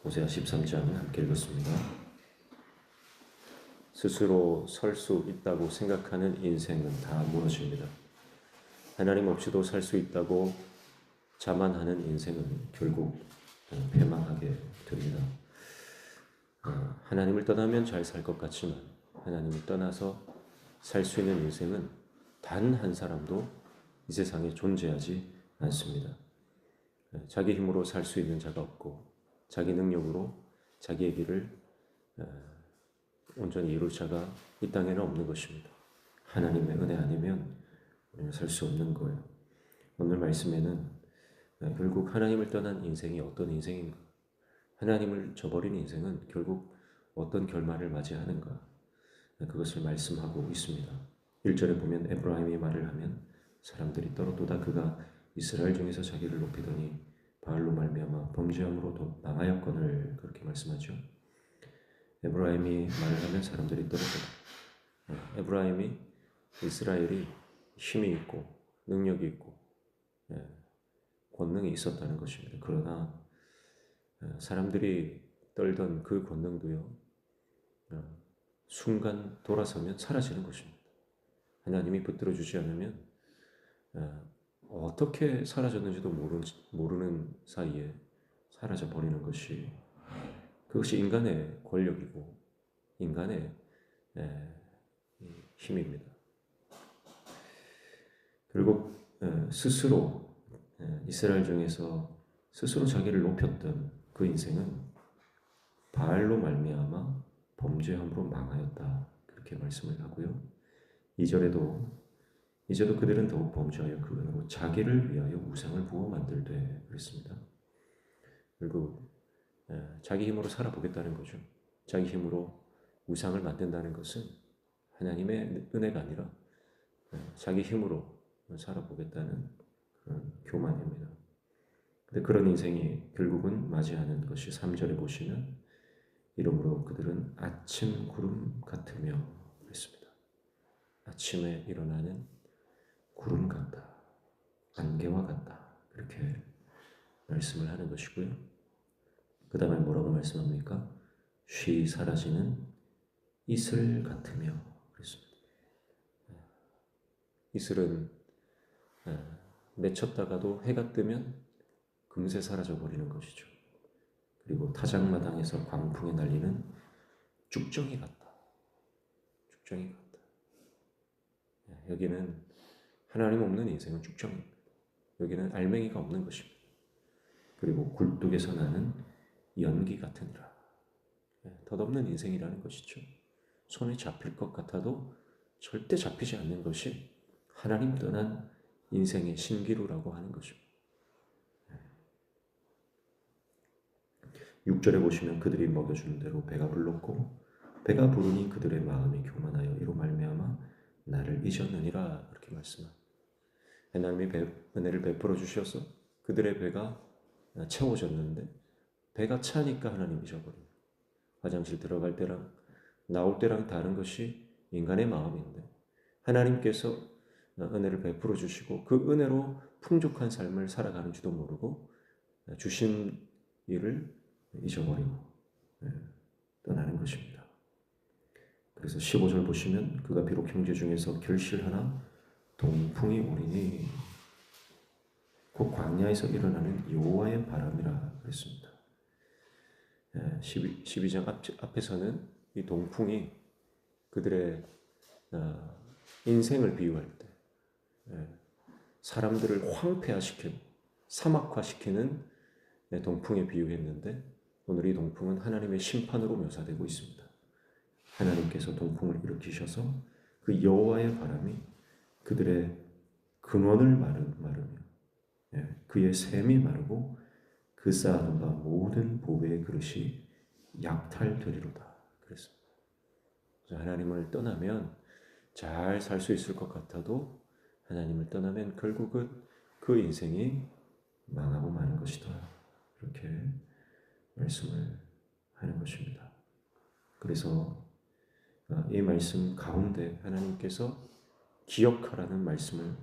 호세아 13장 함께 읽었습니다. 스스로 설 수 있다고 생각하는 인생은 다 무너집니다. 하나님 없이도 살 수 있다고 자만하는 인생은 결국 패망하게 됩니다. 하나님을 떠나면 잘 살 것 같지만 하나님을 떠나서 살 수 있는 인생은 단 한 사람도 이 세상에 존재하지 않습니다. 자기 힘으로 살 수 있는 자가 없고 자기 능력으로 자기의 길을 온전히 이룰 자가 이 땅에는 없는 것입니다. 하나님의 은혜 아니면 우리는 살 수 없는 거예요. 오늘 말씀에는 결국 하나님을 떠난 인생이 어떤 인생인가, 하나님을 저버린 인생은 결국 어떤 결말을 맞이하는가, 그것을 말씀하고 있습니다. 1절에 보면 에브라임이 말을 하면 사람들이 떨어도다 그가 이스라엘 중에서 자기를 높이더니 바알로 말미암아 범죄함으로 망하였거늘, 그렇게 말씀하죠. 에브라임이 말을 하면 사람들이 떨어도다. 에브라임이, 이스라엘이 힘이 있고 능력이 있고 권능이 있었다는 것입니다. 그러나 사람들이 떨던 그 권능도요, 순간 돌아서면 사라지는 것입니다. 하나님이 붙들어 주지 않으면 어떻게 사라졌는지도 모르는 사이에 사라져 버리는 것이, 그것이 인간의 권력이고 인간의 힘입니다. 결국 스스로 이스라엘 중에서 스스로 자기를 높였던 그 인생은 바알로 말미암아 범죄함으로 망하였다, 그렇게 말씀을 하고요. 2절에도 이제도 그들은 더욱 범죄하여 그 은으로 자기를 위하여 우상을 부어 만들되, 그랬습니다. 결국 자기 힘으로 살아보겠다는 거죠. 자기 힘으로 우상을 만든다는 것은 하나님의 은혜가 아니라 자기 힘으로 살아보겠다는 그런 교만입니다. 근데 그런 인생이 결국은 맞이하는 것이 3절에 보시면 이러므로 그들은 아침 구름 같으며 그랬습니다. 아침에 일어나는 구름 같다, 안개와 같다, 그렇게 말씀을 하는 것이고요. 그 다음에 뭐라고 말씀합니까? 쉬 사라지는 이슬 같으며 그랬습니다. 이슬은 맺혔다가도 해가 뜨면 금세 사라져 버리는 것이죠. 그리고 타작마당에서 광풍에 날리는 쭉정이 같다, 쭉정이 같다. 여기는 하나님 없는 인생은 쭉정입니다. 여기는 알맹이가 없는 것입니다. 그리고 굴뚝에서 나는 연기 같으니라. 덧없는 인생이라는 것이죠. 손에 잡힐 것 같아도 절대 잡히지 않는 것이 하나님 떠난 인생의 신기루라고 하는 것입니다. 6절에 보시면 그들이 먹여주는 대로 배가 불렀고 배가 부르니 그들의 마음이 교만하여 이로 말미암아 나를 잊었느니라, 그렇게 말씀합니다. 하나님이 은혜를 베풀어 주셔서 그들의 배가 채워졌는데 배가 차니까 하나님 잊어버려요. 화장실 들어갈 때랑 나올 때랑 다른 것이 인간의 마음인데 하나님께서 은혜를 베풀어 주시고 그 은혜로 풍족한 삶을 살아가는지도 모르고 주신 일을 잊어버리고 떠나는 것입니다. 그래서 15절 보시면 그가 비록 형제 중에서 결실하나 동풍이 오리니 곧 광야에서 일어나는 여호와의 바람이라 그랬습니다. 12장 앞에서는 이 동풍이 그들의 인생을 비유할 때 사람들을 황폐화시키고 사막화시키는 동풍에 비유했는데 오늘 이 동풍은 하나님의 심판으로 묘사되고 있습니다. 하나님께서 동풍을 일으키셔서 그 여호와의 바람이 그들의 근원을 마르며 그의 샘이 마르고 그 쌓아둔 바 모든 보배의 그릇이 약탈되리로다, 그랬습니다. 하나님을 떠나면 잘 살 수 있을 것 같아도 하나님을 떠나면 결국은 그 인생이 망하고 마는 것이다, 이렇게 말씀을 하는 것입니다. 그래서 이 말씀 가운데 하나님께서 기억하라는 말씀을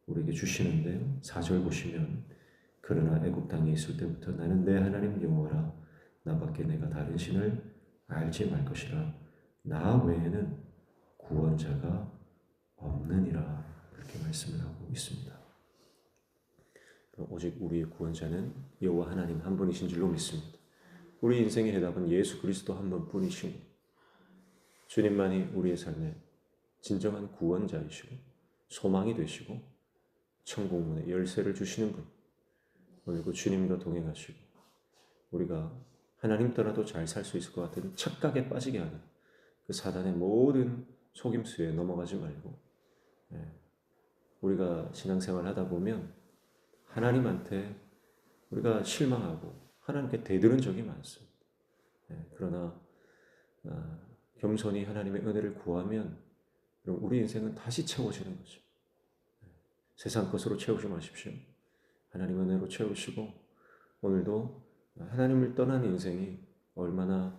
우리에게 주시는데요. 4절 보시면 그러나 애굽 땅에 있을 때부터 나는 내 하나님 여호와라 나밖에 내가 다른 신을 알지 말 것이라. 나 외에는 구원자가 없느니라. 이렇게 말씀을 하고 있습니다. 오직 우리의 구원자는 여호와 하나님 한 분이신 줄로 믿습니다. 우리 인생의 해답은 예수 그리스도 한 분뿐이시고 주님만이 우리의 삶의 진정한 구원자이시고 소망이 되시고 천국문의 열쇠를 주시는 분, 오늘도 주님과 동행하시고 우리가 하나님 떠나도 잘 살 수 있을 것 같은 착각에 빠지게 하는 그 사단의 모든 속임수에 넘어가지 말고 우리가 신앙생활 하다 보면 하나님한테 우리가 실망하고 하나님께 대들은 적이 많습니다. 그러나 겸손히 하나님의 은혜를 구하면 우리 인생은 다시 채워지는 거죠. 세상 것으로 채우지 마십시오. 하나님 은혜로 채우시고 오늘도 하나님을 떠난 인생이 얼마나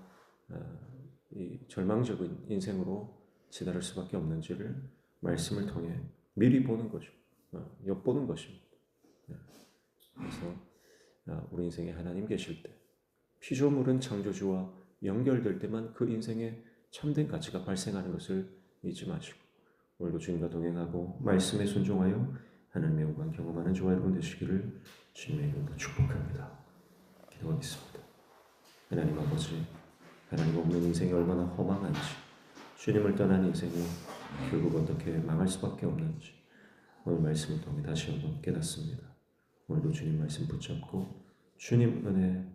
이 절망적인 인생으로 지나갈 수밖에 없는지를 말씀을 통해 미리 보는 거죠. 엿보는 것입니다. 그래서 우리 인생에 하나님 계실 때 피조물은 창조주와 연결될 때만 그 인생에 참된 가치가 발생하는 것을 잊지 마시고 오늘도 주님과 동행하고 말씀에 순종하여 하나님의 영광 경험하는 저와 여러분 되시기를 주님의 이름으로 축복합니다. 기도하겠습니다. 하나님 아버지, 하나님 없는 인생이 얼마나 허망한지, 주님을 떠난 인생이 결국 어떻게 망할 수밖에 없는지 오늘 말씀을 통해 다시 한번 깨닫습니다. 오늘도 주님 말씀 붙잡고 주님 은혜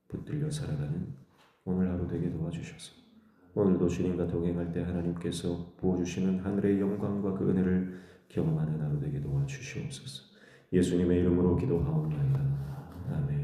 붙들려 살아가는 오늘 하루 되게 도와주셔서 오늘도 주님과 동행할 때 하나님께서 부어주시는 하늘의 영광과 그 은혜를 경험하는 하루 되게 도와주시옵소서. 예수님의 이름으로 기도하옵나이다. 아멘.